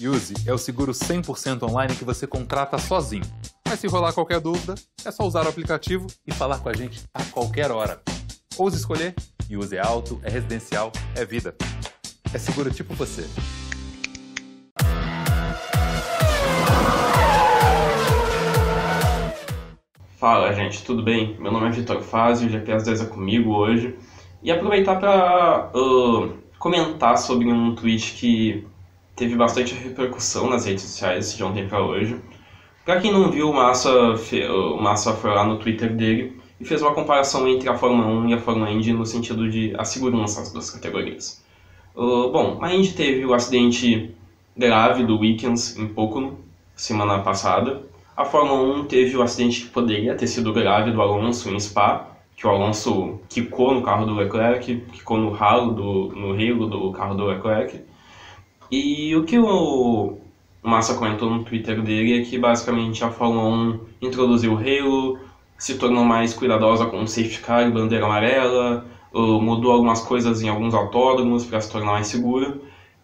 Use é o seguro 100% online que você contrata sozinho. Mas se rolar qualquer dúvida, é só usar o aplicativo e falar com a gente a qualquer hora. Ouse escolher, Use é alto, é residencial, é vida. É seguro tipo você. Fala, gente, tudo bem? Meu nome é Vitor Fazio, o GPS 10 é comigo hoje. E aproveitar para comentar sobre um tweet que teve bastante repercussão nas redes sociais de ontem para hoje. Para quem não viu, o Massa foi lá no Twitter dele e fez uma comparação entre a Fórmula 1 e a Fórmula Indy no sentido de a segurança das duas categorias. Bom, a Indy teve o acidente grave do Wickens em Pocono, semana passada. A Fórmula 1 teve o acidente que poderia ter sido grave do Alonso em Spa, que o Alonso quicou no carro do Leclerc, quicou no ralo do carro do Leclerc. E o que o Massa comentou no Twitter dele é que basicamente a Fórmula 1 introduziu o halo, se tornou mais cuidadosa com o safety car e bandeira amarela, mudou algumas coisas em alguns autódromos para se tornar mais segura.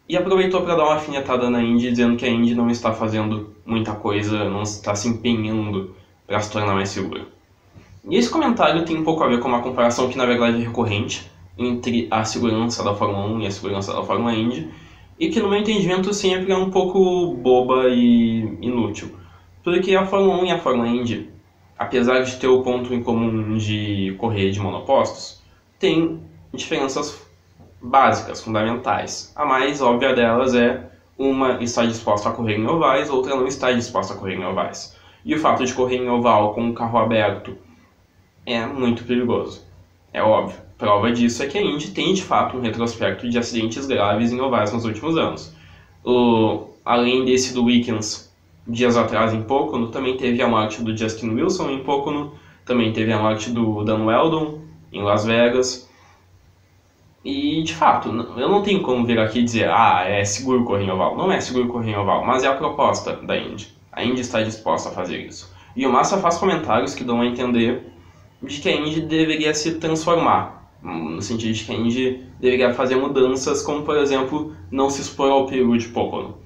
E aproveitou para dar uma alfinetada na Indy, dizendo que a Indy não está fazendo muita coisa, não está se empenhando para se tornar mais segura. E esse comentário tem um pouco a ver com uma comparação que na verdade é recorrente entre a segurança da Fórmula 1 e a segurança da Fórmula Indy, e que no meu entendimento sempre é um pouco boba e inútil. Porque a Fórmula 1 e a Fórmula Indy, apesar de ter o ponto em comum de correr de monopostos, têm diferenças básicas, fundamentais. A mais óbvia delas é uma está disposta a correr em ovais, outra não está disposta a correr em ovais. E o fato de correr em oval com o carro aberto é muito perigoso. É óbvio. Prova disso é que a Indy tem de fato um retrospecto de acidentes graves em ovais nos últimos anos. Além desse do Wickens, dias atrás em Pocono, também teve a morte do Justin Wilson em Pocono, também teve a morte do Dan Weldon em Las Vegas. E, de fato, eu não tenho como vir aqui e dizer é seguro correr em oval. Não é seguro correr em oval, mas é a proposta da Indy. A Indy está disposta a fazer isso. E o Massa faz comentários que dão a entender de que a Indy deveria se transformar, no sentido de que a Indy deveria fazer mudanças, como, por exemplo, não se expor ao perigo de Pocono.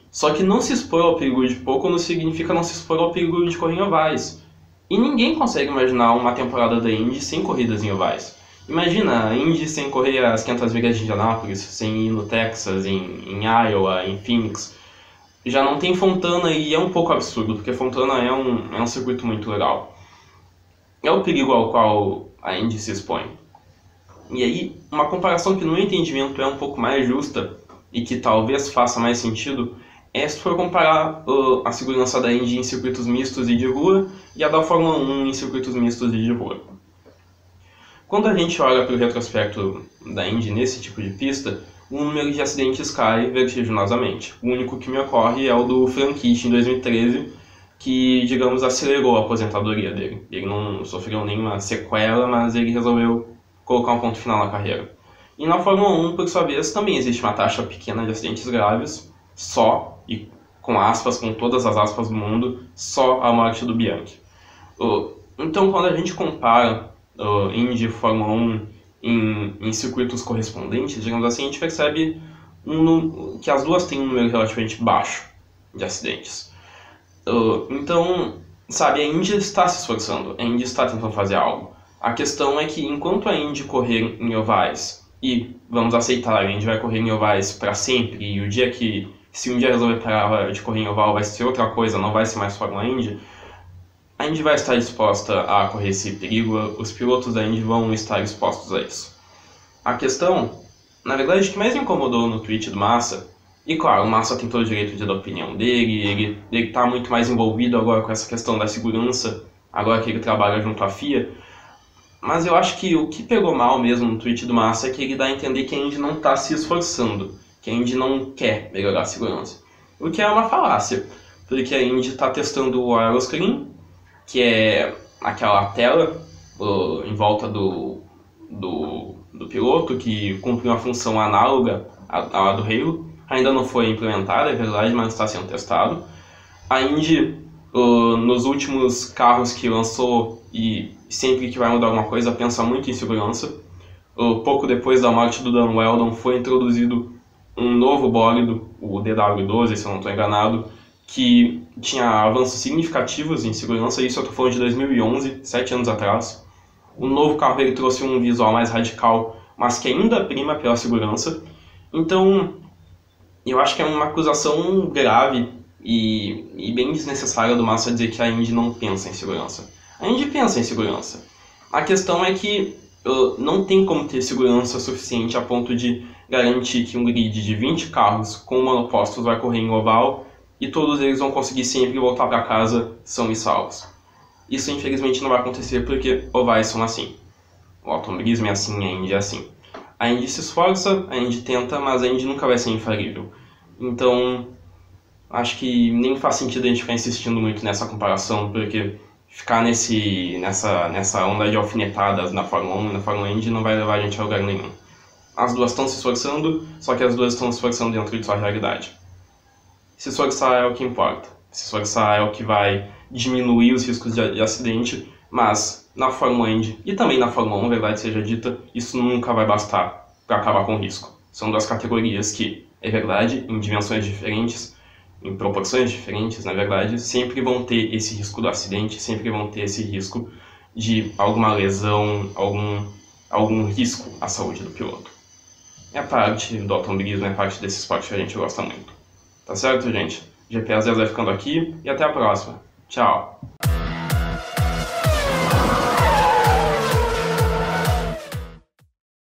Só que não se expor ao perigo de Pocono significa não se expor ao perigo de correr em ovais. E ninguém consegue imaginar uma temporada da Indy sem corridas em ovais. Imagina a Indy sem correr as 500 milhas de Indianápolis, sem ir no Texas, em Iowa, em Phoenix. Já não tem Fontana e é um pouco absurdo, porque Fontana é um circuito muito legal. É o perigo ao qual a Indy se expõe. E aí, uma comparação que no meu entendimento é um pouco mais justa e que talvez faça mais sentido é se for comparar a segurança da Indy em circuitos mistos e de rua e a da Fórmula 1 em circuitos mistos e de rua. Quando a gente olha para o retrospecto da Indy nesse tipo de pista, o número de acidentes cai vertiginosamente. O único que me ocorre é o do Franchitti em 2013, que, digamos, acelerou a aposentadoria dele. Ele não sofreu nenhuma sequela, mas ele resolveu colocar um ponto final na carreira. E na Fórmula 1, por sua vez, também existe uma taxa pequena de acidentes graves, só, e com aspas, com todas as aspas do mundo, só a morte do Bianchi. Então, quando a gente compara Indy e Fórmula 1 em circuitos correspondentes, digamos assim, a gente percebe que as duas têm um número relativamente baixo de acidentes. Então, sabe, a Indy está se esforçando, a Indy está tentando fazer algo. A questão é que enquanto a Indy correr em ovais, e vamos aceitar, a Indy vai correr em ovais para sempre, e o dia que, se um dia resolver parar de correr em oval, vai ser outra coisa, não vai ser mais Fórmula Indy, a Indy vai estar disposta a correr esse perigo, os pilotos da Indy vão estar expostos a isso. A questão, na verdade, o que mais me incomodou no tweet do Massa, e claro, o Massa tem todo o direito de dar a opinião dele, ele está muito mais envolvido agora com essa questão da segurança, agora que ele trabalha junto à FIA, mas eu acho que o que pegou mal mesmo no tweet do Massa é que ele dá a entender que a Indy não está se esforçando, que a Indy não quer melhorar a segurança. O que é uma falácia, porque a Indy está testando o Aeroscreen, que é aquela tela em volta do piloto que cumpre uma função análoga à do halo. Ainda não foi implementada, é verdade, mas está sendo testado. A Indy, nos últimos carros que lançou e sempre que vai mudar alguma coisa, pensa muito em segurança. Pouco depois da morte do Dan Weldon foi introduzido um novo bólido, o DW12, se eu não estou enganado, que tinha avanços significativos em segurança, isso eu estou falando de 2011, 7 anos atrás. O novo carro ele trouxe um visual mais radical, mas que ainda prima pela segurança. Então, eu acho que é uma acusação grave e bem desnecessária do Massa dizer que a Indy não pensa em segurança. A Indy pensa em segurança. A questão é que não tem como ter segurança suficiente a ponto de garantir que um grid de 20 carros com monopostos vai correr em oval e todos eles vão conseguir sempre voltar para casa são e salvos. Isso infelizmente não vai acontecer porque ovais são assim. O automobilismo é assim, a Indy é assim. A Indy se esforça, a Indy tenta, mas a Indy nunca vai ser infalível. Então, acho que nem faz sentido a gente ficar insistindo muito nessa comparação, porque ficar nessa onda de alfinetadas na Fórmula 1 e na Fórmula Indy não vai levar a gente a lugar nenhum. As duas estão se esforçando, só que as duas estão se esforçando dentro de sua realidade. Se esforçar é o que importa. Se esforçar é o que vai diminuir os riscos de acidente, mas na Fórmula Indy e também na Fórmula 1, verdade seja dita, isso nunca vai bastar para acabar com o risco. São duas categorias que, é verdade, em dimensões diferentes, em proporções diferentes, na verdade, sempre vão ter esse risco do acidente, sempre vão ter esse risco de alguma lesão, algum risco à saúde do piloto. É parte do automobilismo, é parte desse esporte que a gente gosta muito. Tá certo, gente? GPS 10 vai ficando aqui e até a próxima. Tchau!